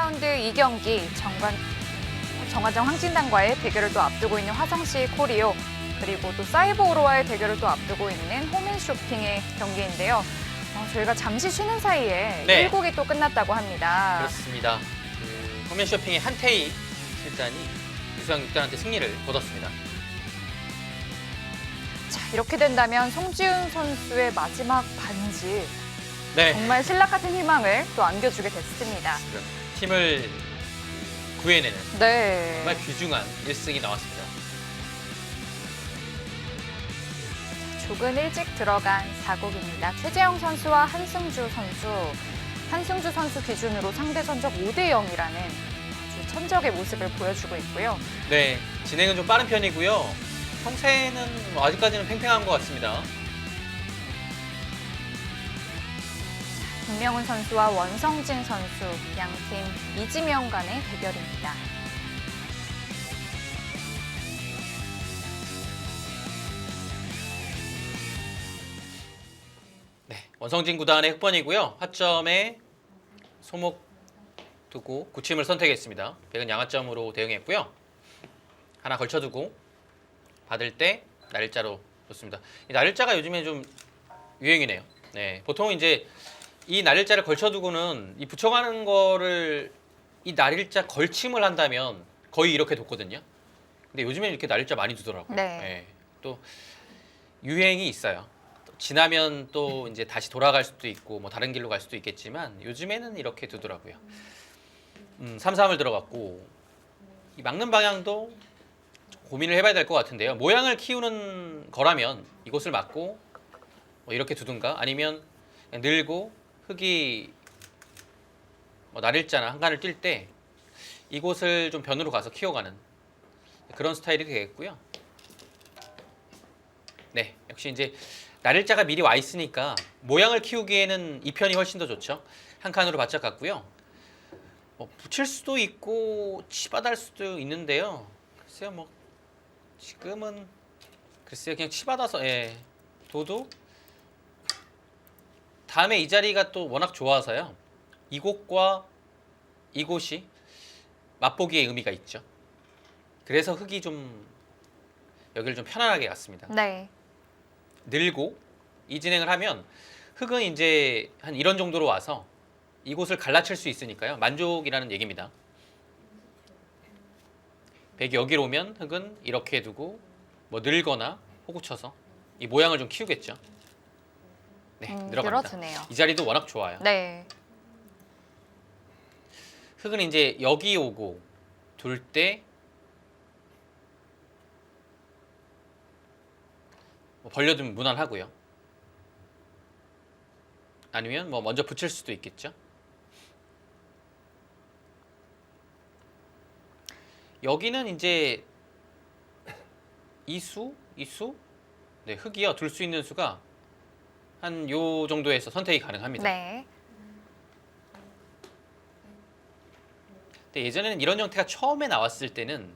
2라운드 2경기 정관장 황진단과의 대결을 또 앞두고 있는 화성시 코리오, 그리고 또 사이버 오로와의 대결을 또 앞두고 있는 홈앤쇼핑의 경기인데요. 저희가 잠시 쉬는 사이에 네. 1국이 또 끝났다고 합니다. 그렇습니다. 홈앤쇼핑의 한태희 실장이 유수양 6단한테 승리를 거뒀습니다. 자, 이렇게 된다면 송지훈 선수의 마지막 반지, 네. 정말 신락 같은 희망을 또 안겨주게 됐습니다. 팀을 구해내는 네. 정말 귀중한 1승이 나왔습니다. 조금 일찍 들어간 4국입니다. 최재영 선수와 한승주 선수. 한승주 선수 기준으로 상대 전적 5대 0이라는 아주 천적의 모습을 보여주고 있고요. 네, 진행은 좀 빠른 편이고요. 성세는 뭐 아직까지는 팽팽한 것 같습니다. 김명훈 선수와 원성진 선수, 양팀 이지명 간의 대결입니다. 네, 원성진 구단의 흑번이고요. 하점에 소목 두고 구침을 선택했습니다. 백은 양하점으로 대응했고요. 하나 걸쳐두고 받을 때 날일자로 놓습니다. 이 날일자가 요즘에 좀 유행이네요. 네, 보통 이제 이 날일자를 걸쳐두고는 이 붙여가는 거를 이 날일자 걸침을 한다면 거의 이렇게 뒀거든요. 근데 요즘에 이렇게 날일자 많이 두더라고요. 네. 또 유행이 있어요. 지나면 또 이제 다시 돌아갈 수도 있고 뭐 다른 길로 갈 수도 있겠지만 요즘에는 이렇게 두더라고요. 3-3을 들어갔고 이 막는 방향도 고민을 해봐야 될 것 같은데요. 모양을 키우는 거라면 이곳을 막고 뭐 이렇게 두든가 아니면 그냥 늘고 흙이 뭐 날일자나 한간을 뛸 때 이곳을 좀 변으로 가서 키워가는 그런 스타일이 되겠고요. 네, 역시 이제 날일자가 미리 와 있으니까 모양을 키우기에는 이 편이 훨씬 더 좋죠. 한 칸으로 바짝 갔고요. 뭐 붙일 수도 있고 치받을 수도 있는데요. 글쎄요, 뭐 지금은 글쎄요, 그냥 치받아서 둬도 다음에 이 자리가 또 워낙 좋아서요. 이곳과 이곳이 맛보기의 의미가 있죠. 그래서 흙이 좀 여기를 좀 편안하게 갔습니다. 네. 늘고 이 진행을 하면 흙은 이제 한 이런 정도로 와서 이곳을 갈라칠 수 있으니까요. 만족이라는 얘기입니다. 백이 여기로 오면 흙은 이렇게 두고 뭐 늘거나 호구 쳐서 이 모양을 좀 키우겠죠. 네, 늘어갑니다. 늘어지네요. 이 자리도 워낙 좋아요. 네. 흙은 이제 여기 오고 둘 때 뭐 벌려두면 무난하고요. 아니면 뭐 먼저 붙일 수도 있겠죠. 여기는 이제 이수, 네, 흙이요. 둘 수 있는 수가 한 요 정도에서 선택이 가능합니다. 네. 근데 예전에는 이런 형태가 처음에 나왔을 때는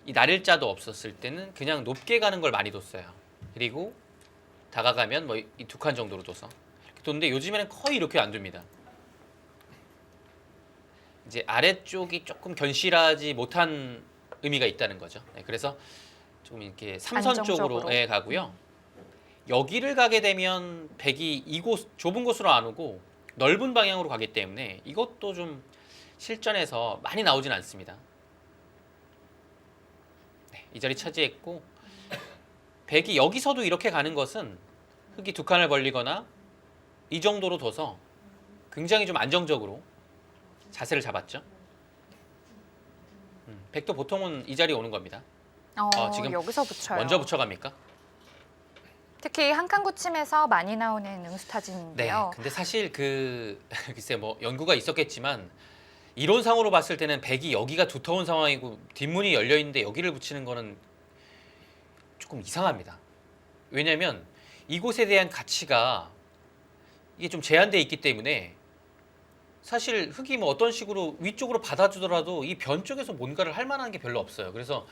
이 날일자도 없었을 때는 그냥 높게 가는 걸 많이 뒀어요. 그리고 다가가면 뭐 이 2칸 정도로 둬서 이렇게 뒀는데 요즘에는 거의 이렇게 안 둡니다. 이제 아래쪽이 조금 견실하지 못한 의미가 있다는 거죠. 네, 그래서 조금 이렇게 삼선 쪽으로 안정적으로. 가고요. 여기를 가게 되면 백이 이곳 좁은 곳으로 안 오고 넓은 방향으로 가기 때문에 이것도 좀 실전에서 많이 나오진 않습니다. 네, 이 자리 차지했고 백이 여기서도 이렇게 가는 것은 흙이 2칸을 벌리거나 이 정도로 둬서 굉장히 좀 안정적으로 자세를 잡았죠. 백도 보통은 이 자리에 오는 겁니다. 지금 여기서 붙여요. 먼저 붙여갑니까? 특히 한 칸 구침에서 많이 나오는 네. 응스타진인데요. 근데 사실 글쎄 뭐 연구가 있었겠지만 이론상으로 봤을 때는 백이 여기가 두터운 상황이고 뒷문이 열려 있는데 여기를 붙이는 거는 조금 이상합니다. 왜냐하면 이곳에 대한 가치가 이게 좀 제한돼 있기 때문에 사실 흙이 뭐 어떤 식으로 위쪽으로 받아주더라도 이 변 쪽에서 뭔가를 할 만한 게 별로 없어요. 그래서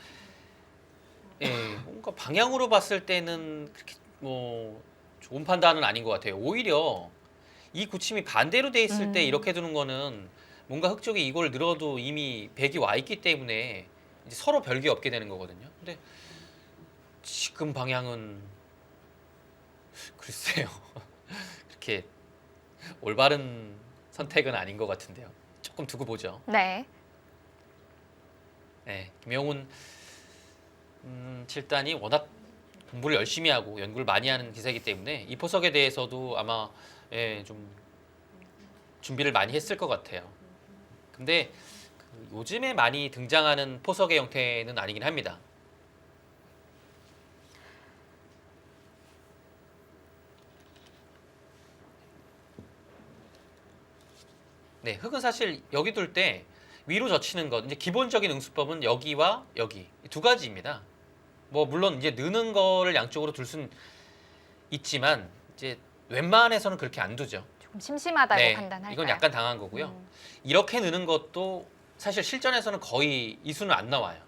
뭔가 방향으로 봤을 때는 그렇게 뭐 좋은 판단은 아닌 것 같아요. 오히려 이 구침이 반대로 돼 있을 때 이렇게 두는 거는 뭔가 흙 쪽이 이걸 늘어도 이미 백이 와 있기 때문에 이제 서로 별게 없게 되는 거거든요. 근데 지금 방향은 글쎄요. 그렇게 올바른 선택은 아닌 것 같은데요. 조금 두고 보죠. 네. 네, 김영훈 7단이 워낙 공부를 열심히 하고 연구를 많이 하는 기사이기 때문에 이 포석에 대해서도 아마 좀 준비를 많이 했을 것 같아요. 근데 그 요즘에 많이 등장하는 포석의 형태는 아니긴 합니다. 네, 흙은 사실 여기 둘 때 위로 젖히는 것, 이제 기본적인 응수법은 여기와 여기 두 가지입니다. 뭐 물론 이제 느는 거를 양쪽으로 둘 수는 있지만 이제 웬만해서는 그렇게 안 두죠. 조금 심심하다고 네, 판단할까요? 이건 약간 당한 거고요. 이렇게 느는 것도 사실 실전에서는 거의 이 수는 안 나와요.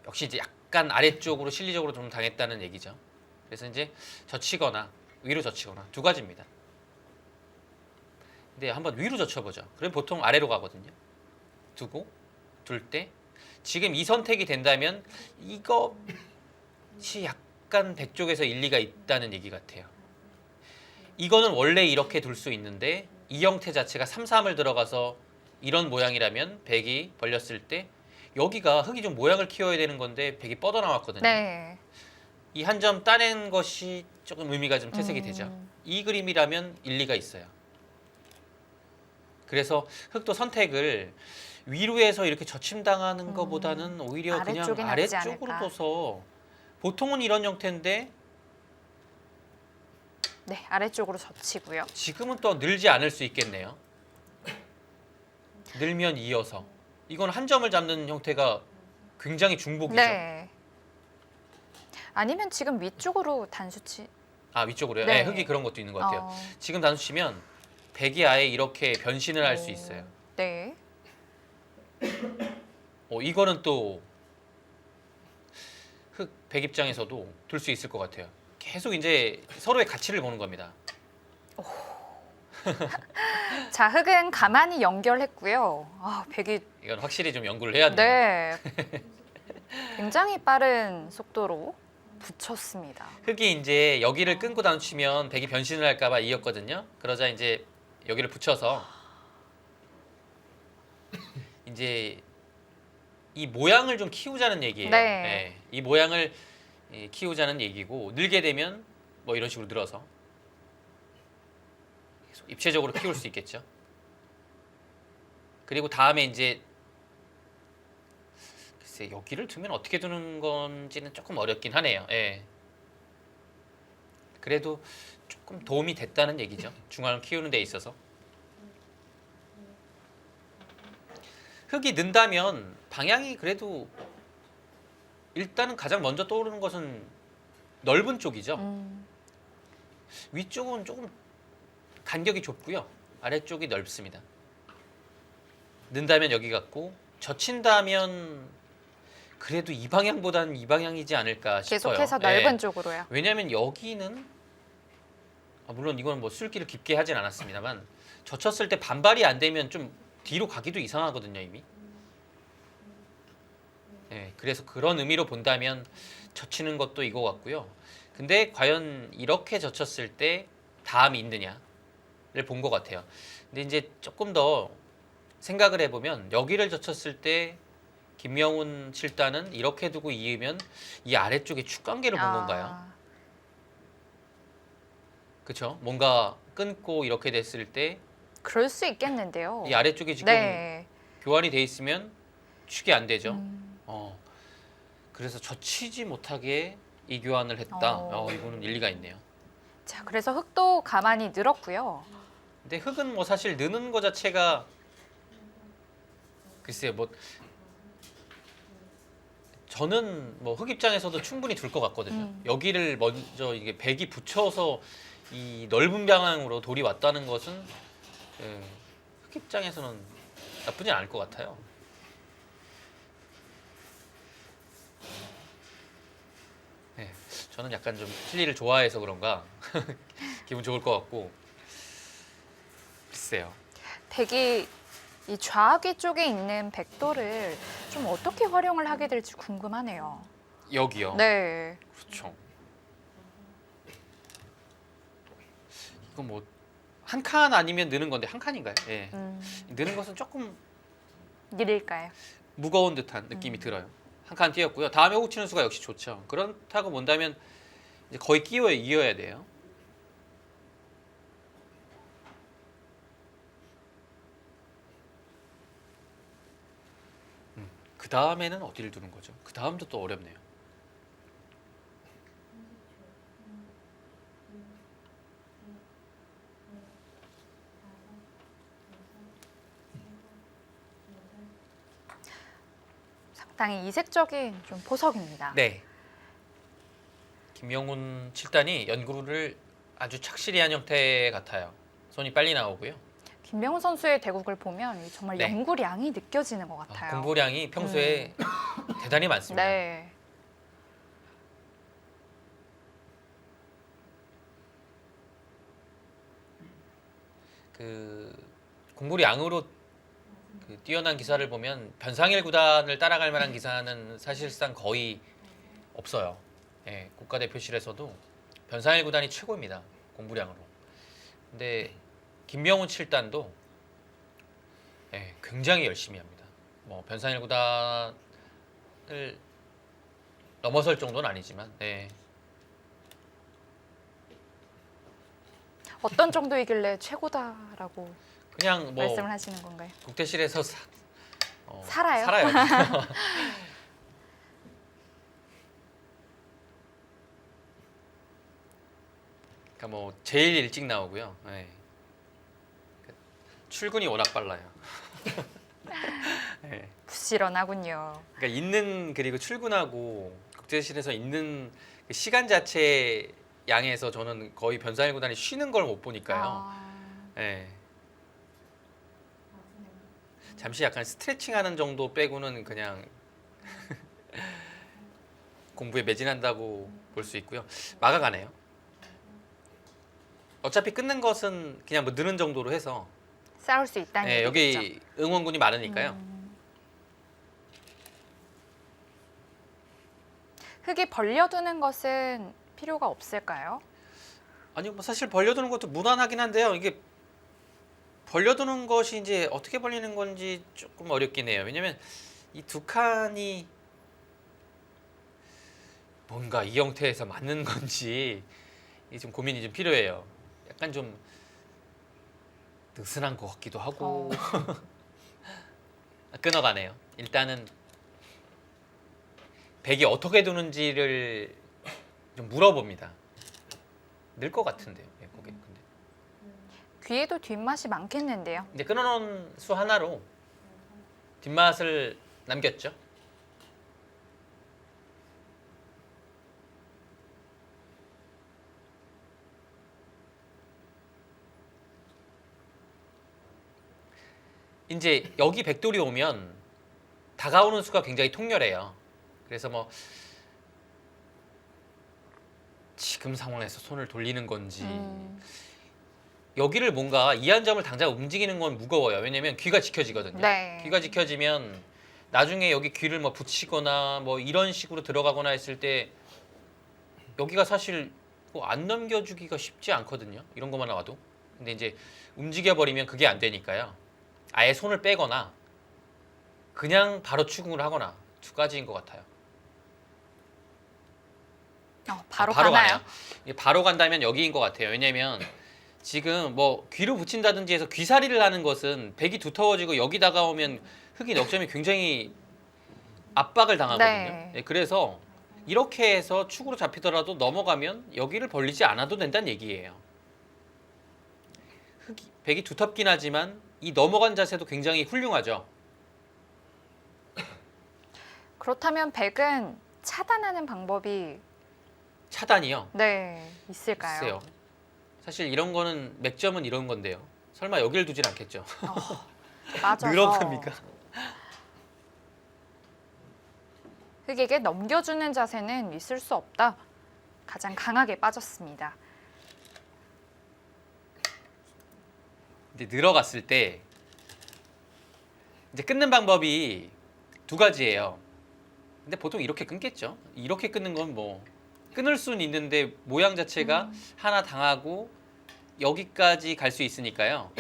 역시 이제 약간 아래쪽으로 실리적으로 좀 당했다는 얘기죠. 그래서 이제 젖히거나 위로 젖히거나 두 가지입니다. 근데 한번 위로 젖혀보죠. 그럼 보통 아래로 가거든요. 두고 둘 때 지금 이 선택이 된다면 이것이 약간 백 쪽에서 일리가 있다는 얘기 같아요. 이거는 원래 이렇게 둘 수 있는데 이 형태 자체가 3, 3을 들어가서 이런 모양이라면 백이 벌렸을 때 여기가 흙이 좀 모양을 키워야 되는 건데 백이 뻗어나왔거든요. 네. 이 한 점 따낸 것이 조금 의미가 좀 퇴색이 되죠. 이 그림이라면 일리가 있어요. 그래서 흙도 선택을 위로 해서 이렇게 젖힘당하는 것보다는 오히려 그냥 아래쪽이 낫지 아래쪽으로 않을까. 둬서 보통은 이런 형태인데 네, 아래쪽으로 젖히고요. 지금은 또 늘지 않을 수 있겠네요. 늘면 이어서 이건 한 점을 잡는 형태가 굉장히 중복이죠. 네. 아니면 지금 위쪽으로 단수치. 아 위쪽으로요? 네. 네, 흙이 그런 것도 있는 것 같아요. 어, 지금 단수 치면 백이 아예 이렇게 변신을 할 수 있어요. 네. 이거는 또 흙 백 입장에서도 둘 수 있을 것 같아요. 계속 이제 서로의 가치를 보는 겁니다. 자, 흙은 가만히 연결했고요. 아, 백이 이건 확실히 좀 연구를 해야 돼요. 네. 굉장히 빠른 속도로 붙였습니다. 흙이 이제 여기를 끊고 단수치면 백이 변신을 할까봐 이었거든요. 그러자 이제 여기를 붙여서 이제 이 모양을 좀 키우자는 얘기예요. 네. 이 모양을 키우자는 얘기고 늘게 되면 뭐 이런 식으로 늘어서 계속 입체적으로 키울 수 있겠죠. 그리고 다음에 이제 글쎄 여기를 두면 어떻게 두는 건지는 조금 어렵긴 하네요. 예. 그래도 조금 도움이 됐다는 얘기죠. 중앙을 키우는 데 있어서. 흙이 는다면 방향이 그래도 일단은 가장 먼저 떠오르는 것은 넓은 쪽이죠. 위쪽은 조금 간격이 좁고요. 아래쪽이 넓습니다. 는다면 여기 같고 젖힌다면 그래도 이 방향보다는 이 방향이지 않을까 싶어요. 계속해서 예. 넓은 쪽으로요. 왜냐하면 여기는 물론 이거는 뭐 술기를 깊게 하진 않았습니다만 젖혔을 때 반발이 안 되면 좀 뒤로 가기도 이상하거든요 이미. 네, 그래서 그런 의미로 본다면 젖히는 것도 이거 같고요. 근데 과연 이렇게 젖혔을 때 다음이 있느냐를 본 것 같아요. 근데 이제 조금 더 생각을 해보면 여기를 젖혔을 때 김명훈 7단은 이렇게 두고 이으면 이 아래쪽에 축관계를 본 건가요? 그렇죠? 뭔가 끊고 이렇게 됐을 때 그럴 수 있겠는데요. 이 아래쪽이 지금 네. 교환이 돼 있으면 축이 안 되죠. 그래서 젖히지 못하게 이 교환을 했다. 이거는 일리가 있네요. 자, 그래서 흙도 가만히 늘었고요. 근데 흙은 뭐 사실 느는 거 자체가 글쎄요, 뭐 저는 뭐 흙 입장에서도 충분히 둘 것 같거든요. 여기를 먼저 이게 백이 붙여서 이 넓은 방향으로 돌이 왔다는 것은 흙 입장에서는 나쁘진 않을 것 같아요. 네, 저는 약간 좀 실리를 좋아해서 그런가 기분 좋을 것 같고 글쎄요. 백이 이 좌아귀 쪽에 있는 백도를 좀 어떻게 활용을 하게 될지 궁금하네요. 여기요. 네. 그렇죠. 이거 뭐 한 칸 아니면 느는 건데 한 칸인가요? 예. 느는 것은 조금 일일까요? 무거운 듯한 느낌이 들어요. 한 칸 띄었고요. 다음에 훅 치는 수가 역시 좋죠. 그렇다고 본다면 이제 거의 끼워야 이어야 돼요. 그 다음에는 어디를 두는 거죠? 그 다음도 또 어렵네요. 상당히 이색적인 좀 포석입니다. 네. 김명훈 7단이 연구를 아주 착실히 한 형태 같아요. 손이 빨리 나오고요. 김명훈 선수의 대국을 보면 정말 네. 연구량이 느껴지는 것 같아요. 공부량이 평소에 대단히 많습니다. 네. 그 공부량으로 그 뛰어난 기사를 보면 변상일 구단을 따라갈 만한 기사는 사실상 거의 없어요. 예, 국가대표실에서도 변상일 구단이 최고입니다. 공부량으로. 근데 김명훈 7단도 예, 굉장히 열심히 합니다. 뭐 변상일 구단을 넘어설 정도는 아니지만 네. 어떤 정도이길래 최고다라고 그냥 뭐 말씀을 하시는 건가요? 국대실에서 살아요? 살아요. 그러니까 뭐 제일 일찍 나오고요. 네. 출근이 워낙 빨라요. 네. 부지런하군요. 그러니까 있는 그리고 출근하고 국제실에서 있는 그 시간 자체 양에서 저는 거의 변상일 구단이 쉬는 걸 못 보니까요. 네. 잠시 약간 스트레칭하는 정도 빼고는 그냥 공부에 매진한다고 볼 수 있고요. 막아가네요. 어차피 끊는 것은 그냥 뭐 느는 정도로 해서 싸울 수 있다는 네, 얘기죠. 여기 응원군이 많으니까요. 흙이 벌려두는 것은 필요가 없을까요? 아니 뭐 사실 벌려두는 것도 무난하긴 한데요. 이게 벌려두는 것이 이제 어떻게 벌리는 건지 조금 어렵긴 해요. 왜냐면 이 두 칸이 뭔가 이 형태에서 맞는 건지 이게 좀 고민이 좀 필요해요. 약간 좀 느슨한 것 같기도 하고 끊어가네요. 일단은 백이 어떻게 두는지를 좀 물어봅니다. 늘 것 같은데요. 예, 거기 근데 귀에도 뒷맛이 많겠는데요. 이제 끊어놓은 수 하나로 뒷맛을 남겼죠. 이제 여기 백돌이 오면 다가오는 수가 굉장히 통렬해요. 그래서 뭐 지금 상황에서 손을 돌리는 건지 여기를 뭔가 이 한 점을 당장 움직이는 건 무거워요. 왜냐면 귀가 지켜지거든요. 네. 귀가 지켜지면 나중에 여기 귀를 뭐 붙이거나 뭐 이런 식으로 들어가거나 했을 때 여기가 사실 뭐 안 넘겨주기가 쉽지 않거든요. 이런 것만 나와도. 근데 이제 움직여버리면 그게 안 되니까요. 아예 손을 빼거나 그냥 바로 추궁을 하거나 두 가지인 것 같아요. 바로 바로 가나요? 가네요. 이게 바로 간다면 여기인 것 같아요. 왜냐면 지금 뭐 귀로 붙인다든지 해서 귀살이를 하는 것은 백이 두터워지고 여기 다가오면 흙이 넉점이 굉장히 압박을 당하거든요. 네. 네, 그래서 이렇게 해서 축으로 잡히더라도 넘어가면 여기를 벌리지 않아도 된다는 얘기예요. 백이 두텁긴 하지만 이 넘어간 자세도 굉장히 훌륭하죠. 그렇다면 백은 차단하는 방법이 차단이요. 네 있을까요? 글쎄요. 사실 이런 거는 맥점은 이런 건데요. 설마 여기를 두진 않겠죠. 맞아서 늘어갑니까? 흙에게 넘겨주는 자세는 있을 수 없다. 가장 강하게 빠졌습니다. 이제 늘어갔을 때 이제 끊는 방법이 두 가지예요. 근데 보통 이렇게 끊겠죠. 이렇게 끊는 건 뭐 끊을 수는 있는데 모양 자체가 하나 당하고 여기까지 갈 수 있으니까요.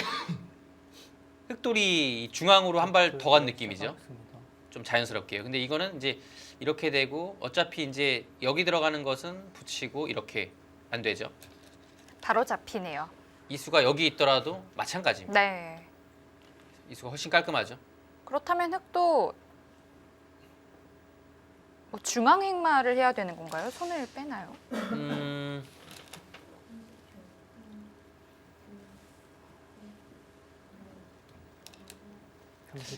흑돌이 중앙으로 한 발 더 간 느낌이죠. 좀 자연스럽게요. 근데 이거는 이제 이렇게 되고 어차피 이제 여기 들어가는 것은 붙이고 이렇게 안 되죠. 바로 잡히네요. 이 수가 여기 있더라도 마찬가지입니다. 네. 이 수가 훨씬 깔끔하죠. 그렇다면 흑도 뭐 중앙 행마를 해야 되는 건가요? 손을 빼나요?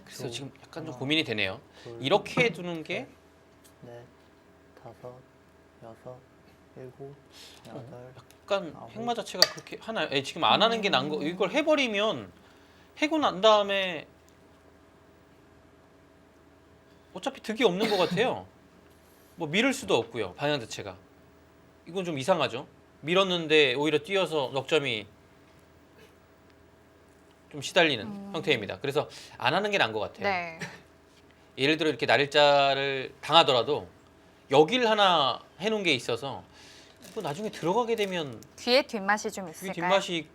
그래서 지금 약간 좀 고민이 되네요. 이렇게 두는 게 넷, 다섯, 여섯, 일곱, 여덟. 약간 아홉. 행마 자체가 그렇게 하나요? 지금 안 하는 게 나은 거. 이걸 해버리면 해고 난 다음에 어차피 득이 없는 것 같아요. 뭐 밀을 수도 없고요. 방향 자체가. 이건 좀 이상하죠. 밀었는데 오히려 뛰어서 넉점이 좀 시달리는 형태입니다. 그래서 안 하는 게 나은 것 같아요. 네. 예를 들어 이렇게 날일자를 당하더라도 여기를 하나 해놓은 게 있어서 이거 나중에 들어가게 되면 귀에 뒷맛이 좀 이 있을까요? 뒷맛이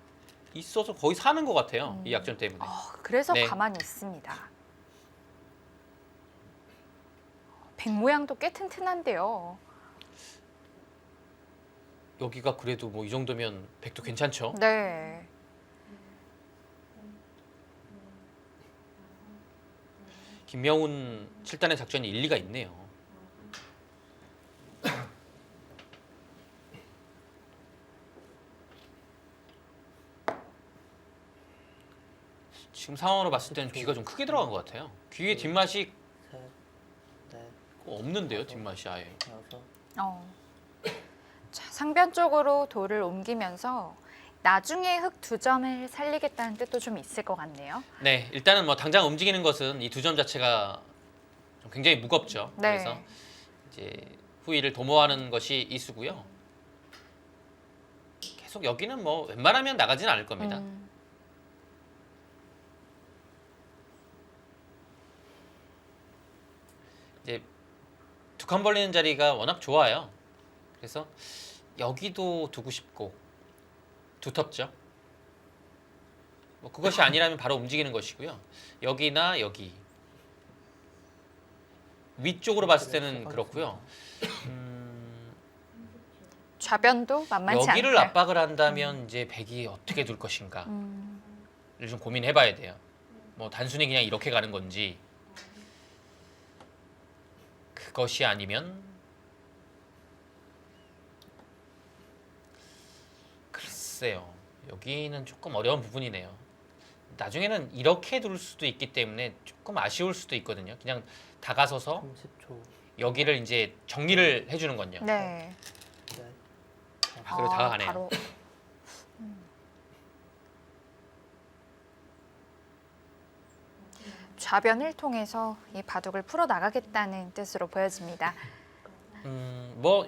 있어서 거의 사는 것 같아요. 이 약점 때문에. 그래서 네. 가만히 있습니다. 백 모양도 꽤 튼튼한데요. 여기가 그래도 뭐 이 정도면 백도 괜찮죠. 네. 김명훈 7단의 작전이 일리가 있네요. 지금 상황으로 봤을 때는 귀가 좀 크게 들어간 것 같아요. 귀에 뒷맛이 셋, 넷, 없는데요. 뒷맛이 아예. 여섯. 어. 자, 상변 쪽으로 돌을 옮기면서 나중에 흑 두 점을 살리겠다는 뜻도 좀 있을 것 같네요. 네, 일단은 뭐 당장 움직이는 것은 이 두 점 자체가 좀 굉장히 무겁죠. 네. 그래서 이제 후위를 도모하는 것이 이수고요. 계속 여기는 뭐 웬만하면 나가지는 않을 겁니다. 이제 두 칸 벌리는 자리가 워낙 좋아요. 그래서 여기도 두고 싶고 두텁죠. 뭐 그것이 아니라면 바로 움직이는 것이고요. 여기나 여기 위쪽으로 봤을 때는 그렇고요. 좌변도 만만치 여기를 않고요. 압박을 한다면 이제 백이 어떻게 둘 것인가를 좀 고민해봐야 돼요. 뭐 단순히 그냥 이렇게 가는 건지 그것이 아니면 글쎄요. 여기는 조금 어려운 부분이네요. 나중에는 이렇게 둘 수도 있기 때문에 조금 아쉬울 수도 있거든요. 그냥 다가서서 30초. 여기를 이제 정리를 해주는 건요. 네. 넷, 아, 그리고 다가가네요. 바로. 좌변을 통해서 이 바둑을 풀어 나가겠다는 뜻으로 보여집니다. 뭐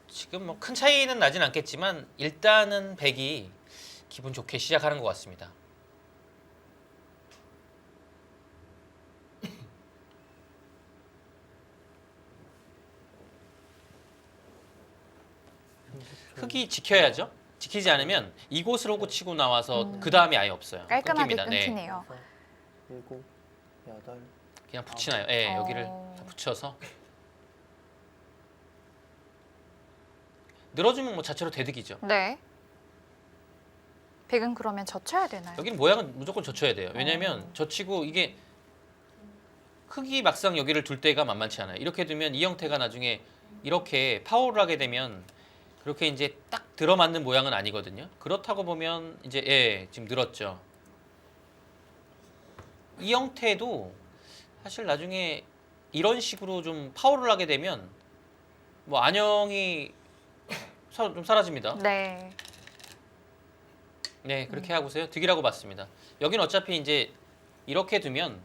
지금 뭐 큰 차이는 나진 않겠지만 일단은 백이 기분 좋게 시작하는 것 같습니다. 흑이 지켜야죠. 지키지 않으면 이곳을 호구 치고 나와서 그 다음이 아예 없어요. 깔끔하게 끊깁니다. 네. 끊기네요. 여섯, 일곱, 여덟. 그냥 붙이나요? 예, 어. 여기를 다 붙여서 늘어주면 뭐 자체로 대득이죠. 네. 백은 그러면 젖혀야 되나요? 여기는 모양은 무조건 젖혀야 돼요. 왜냐하면 젖히고 이게 흑이 막상 여기를 둘 때가 만만치 않아요. 이렇게 두면 이 형태가 나중에 이렇게 파워를 하게 되면 그렇게 이제 딱 들어맞는 모양은 아니거든요. 그렇다고 보면 이제 예, 지금 늘었죠. 이 형태도 사실 나중에 이런 식으로 좀 파워를 하게 되면 뭐 안형이 좀 사라집니다. 네. 네, 그렇게 하고서요. 득이라고 봤습니다. 여기는 어차피 이제 이렇게 두면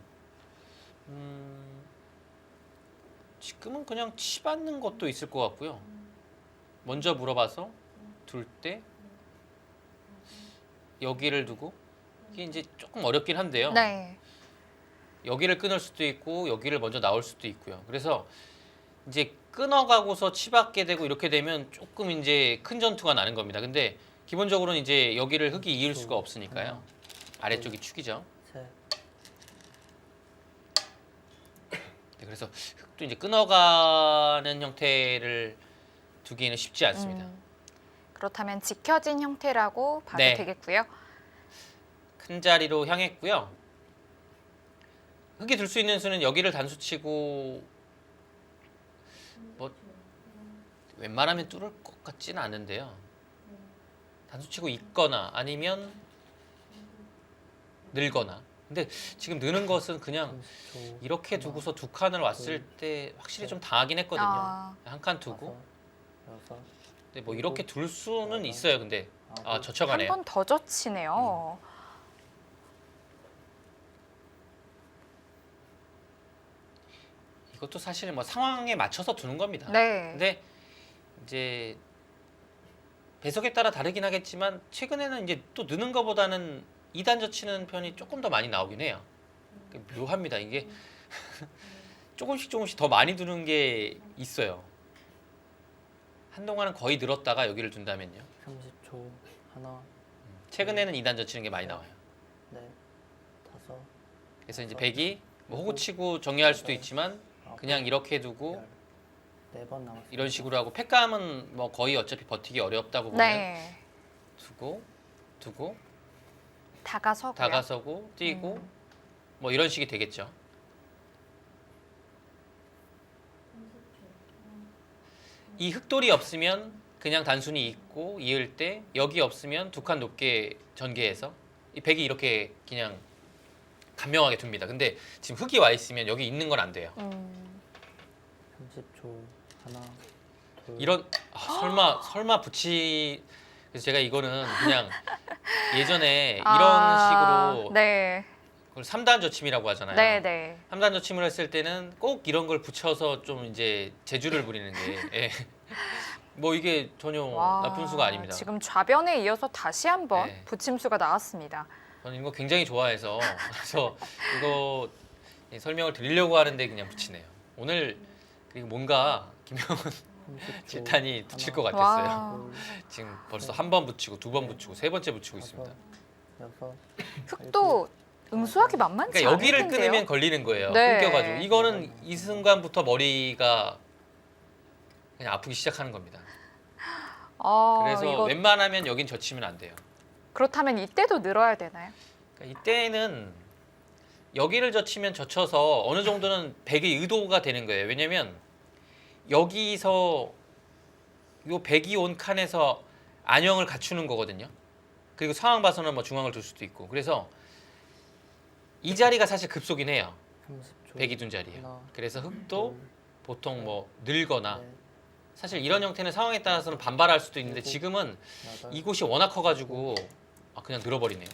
지금은 그냥 치받는 것도 있을 것 같고요. 먼저 물어봐서 둘 때 여기를 두고 이게 이제 조금 어렵긴 한데요. 네. 여기를 끊을 수도 있고 여기를 먼저 나올 수도 있고요. 그래서 이제 끊어가고서 치받게 되고 이렇게 되면 조금 이제 큰 전투가 나는 겁니다. 근데 기본적으로는 이제 여기를 흙이 이을 수가 없으니까요. 아래쪽이 축이죠. 셋, 네, 그래서 흙도 이제 끊어가는 형태를 두기에는 쉽지 않습니다. 그렇다면 지켜진 형태라고 봐도 네. 되겠고요. 큰 자리로 향했고요. 흙이 들 수 있는 수는 여기를 단수치고 뭐 웬만하면 뚫을 것 같지는 않은데요. 단수치고 있거나 아니면 늘거나. 근데 지금 느는 것은 그냥 30초. 이렇게 두고서 두 칸을 왔을 때 확실히 좀 당하긴 했거든요. 아. 한 칸 두고. 여섯, 근데 뭐 이렇게 둘 수는 있어요. 근데 아 아홉, 젖혀가네요. 한 번 더 젖히네요. 이것도 사실 뭐 상황에 맞춰서 두는 겁니다. 네. 근데 이제 배석에 따라 다르긴 하겠지만 최근에는 이제 또 느는 것보다는 2단 젖히는 편이 조금 더 많이 나오긴 해요. 묘합니다. 이게 조금씩 더 많이 두는 게 있어요. 한동안은 거의 늘었다가 여기를 둔다면요. 30초. 하나, 최근에는 2단 젖히는 게 많이 나와요. 넷, 다섯, 그래서 이제 백이 뭐 호구치고 정리할 수도 있지만 아홉, 그냥 이렇게 두고 열. 4번 남았습니다. 이런 식으로 하고 팩감은 뭐 거의 어차피 버티기 어렵다고 보면 네. 두고 다가서고요. 다가서고 뛰고 뭐 이런 식이 되겠죠. 이 흙돌이 없으면 그냥 단순히 있고 이을 때 여기 없으면 두 칸 높게 전개해서 이 백이 이렇게 그냥 간명하게 둡니다. 근데 지금 흙이 와 있으면 여기 있는 건 안 돼요. 30초. 하나, 둘, 이런 설마 붙이 그래서 제가 이거는 그냥 예전에 이런 식으로 네. 그걸 3단 젖힘이라고 하잖아요. 네, 네. 3단 젖힘을 했을 때는 꼭 이런 걸 붙여서 좀 이제 재주를 부리는 게 예. 뭐 이게 전혀 와, 나쁜 수가 아닙니다. 지금 좌변에 이어서 다시 한번 네. 붙임수가 나왔습니다. 저는 이거 굉장히 좋아해서 그래서 이거 설명을 드리려고 하는데 그냥 붙이네요. 오늘 그리고 뭔가 김영훈 30초. 질탄이 붙일 것 하나, 같았어요. 와. 둘, 지금 벌써 한 번 붙이고 두 번 붙이고 세 번째 붙이고 있습니다. 다섯, 여섯, 흙도 응수하기 만만치 그러니까 않을 여기를 텐데요. 끊으면 걸리는 거예요. 네. 끊겨가지고 이거는 이 순간부터 머리가 그냥 아프기 시작하는 겁니다. 그래서 이거 웬만하면 여긴 젖히면 안 돼요. 그렇다면 이때도 늘어야 되나요? 그러니까 이때는 여기를 젖히면 젖혀서 어느 정도는 백의 의도가 되는 거예요. 왜냐면 여기서 요 백이 온 칸에서 안형을 갖추는 거거든요. 그리고 상황 봐서는 뭐 중앙을 둘 수도 있고. 그래서 이 자리가 사실 급소긴 해요. 30초. 백이 둔 자리예요. 하나, 그래서 흙도 둘, 보통 뭐 늘거나 넷, 사실 이런 형태는 상황에 따라서는 반발할 수도 있는데 지금은 여덟, 이곳이 워낙 커가지고 그냥 늘어버리네요.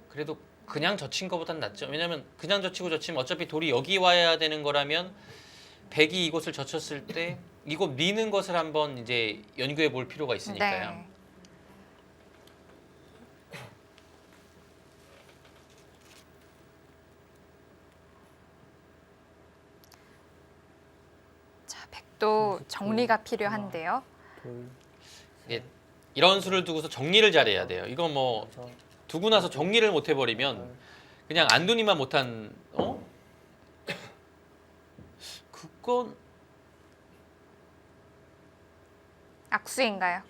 그래도 그냥 젖힌 것보단 낫죠. 왜냐면 그냥 젖히고 젖히면 어차피 돌이 여기 와야 되는 거라면 백이 이곳을 젖혔을 때 이곳 미는 것을 한번 이제 연구해 볼 필요가 있으니까요. 네. 자, 백도 정리가 필요한데요. 둘, 이게 이런 수를 두고서 정리를 잘해야 돼요. 이거 뭐 여섯, 두고 나서 정리를 못 해버리면 여덟, 그냥 안두니만 못한 그건 악수인가요?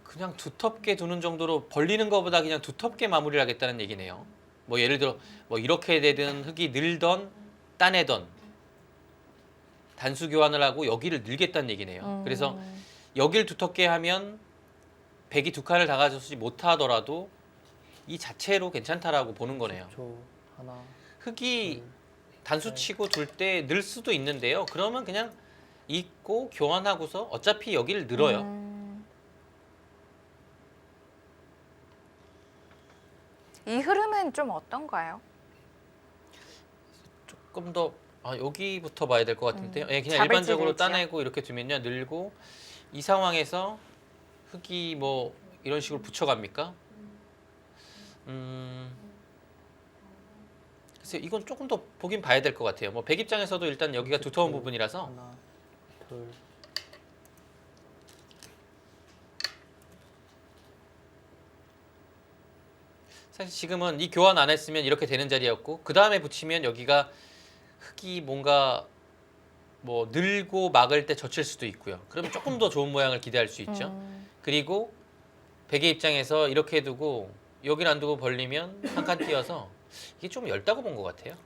그냥 두텁게 두는 정도로 벌리는 것보다 그냥 두텁게 마무리를 하겠다는 얘기네요. 뭐 예를 들어 뭐 이렇게 되든 흙이 늘던 따내던 단수 교환을 하고 여기를 늘겠다는 얘기네요. 그래서 여기를 두텁게 하면 백이 두 칸을 다 가져오지 못하더라도 이 자체로 괜찮다라고 보는 거네요. 10초. 하나, 흙이 둘, 단수 치고 둘 때 늘 수도 있는데요. 그러면 그냥 잊고 교환하고서 어차피 여기를 늘어요. 이 흐름은 좀 어떤가요? 조금 더 여기부터 봐야 될 것 같은데요. 예, 그냥 잡을지 일반적으로 될지요? 따내고 이렇게 두면요 늘고 이 상황에서 흙이 뭐 이런 식으로 붙여갑니까? 글쎄요, 이건 조금 더 보긴 봐야 될 것 같아요. 뭐 백 입장에서도 일단 여기가 두터운 부분이라서 하나, 둘, 사실 지금은 이 교환 안 했으면 이렇게 되는 자리였고 그 다음에 붙이면 여기가 흙이 뭔가 뭐 늘고 막을 때 젖힐 수도 있고요. 그러면 조금 더 좋은 모양을 기대할 수 있죠. 그리고 백의 입장에서 이렇게 두고 여기를 안 두고 벌리면 한 칸 띄어서 이게 좀 얇다고 본 것 같아요.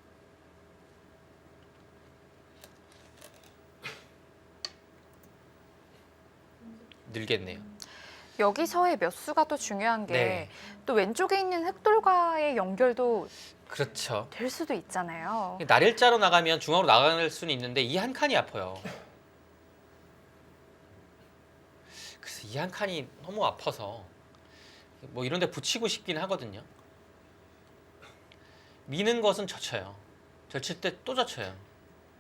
늘겠네요. 여기서의 몇 수가 또 중요한 게 네. 또 왼쪽에 있는 흑돌과의 연결도 그렇죠. 될 수도 있잖아요. 날일자로 나가면 중앙으로 나갈 수는 있는데 이 한 칸이 아파요. 그래서 이 한 칸이 너무 아파서 뭐 이런 데 붙이고 싶긴 하거든요. 미는 것은 젖혀요. 젖힐 때 또 젖혀요.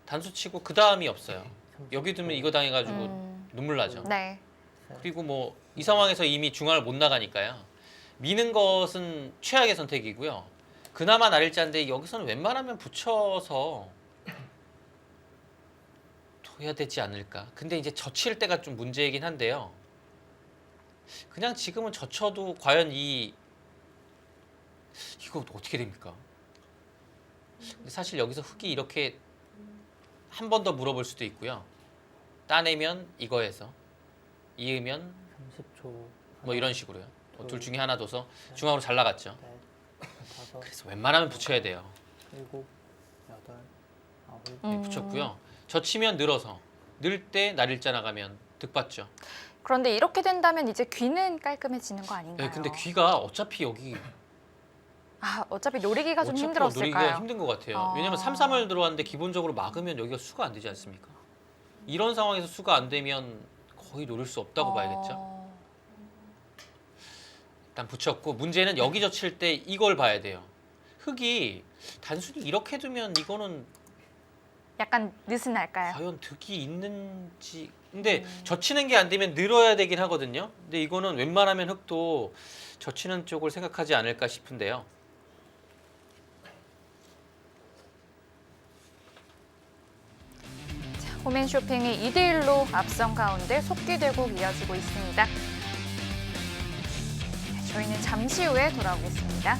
단수 치고 그 다음이 없어요. 여기 두면 이거 당해가지고 눈물 나죠. 네. 그리고 뭐 이 상황에서 이미 중앙을 못 나가니까요. 미는 것은 최악의 선택이고요. 그나마 날일자인데 여기서는 웬만하면 붙여서 둬야 되지 않을까. 근데 이제 젖힐 때가 좀 문제이긴 한데요. 그냥 지금은 젖혀도 과연 이거 어떻게 됩니까? 근데 사실 여기서 흙이 이렇게 한 번 더 물어볼 수도 있고요. 따내면 이거에서 이으면 30초. 뭐 이런 식으로요. 둘 중에 하나 둬서 중앙으로 잘 나갔죠. 넷, 다섯, 그래서 웬만하면 붙여야 돼요. 일곱, 여덟, 아홉, 네, 붙였고요. 젖히면 늘어서 늘 때 날일자 나가면 득받죠. 그런데 이렇게 된다면 이제 귀는 깔끔해지는 거 아닌가요? 네, 근데 귀가 어차피 여기 아, 어차피 노리기가 좀 어차피 힘들었을까요? 노리기가 힘든 것 같아요. 아. 왜냐면 3, 3을 들어왔는데 기본적으로 막으면 여기가 수가 안 되지 않습니까? 이런 상황에서 수가 안 되면 거의 노릴 수 없다고 봐야겠죠. 일단 붙였고 문제는 여기 젖힐 때 이걸 봐야 돼요. 흙이 단순히 이렇게 두면 이거는 약간 느슨할까요? 과연 득이 있는지. 근데 젖히는 게 안 되면 늘어야 되긴 하거든요. 근데 이거는 웬만하면 흙도 젖히는 쪽을 생각하지 않을까 싶은데요. 홈앤쇼핑이 2대1로 앞선 가운데 속기대국 이어지고 있습니다. 네, 저희는 잠시 후에 돌아오겠습니다.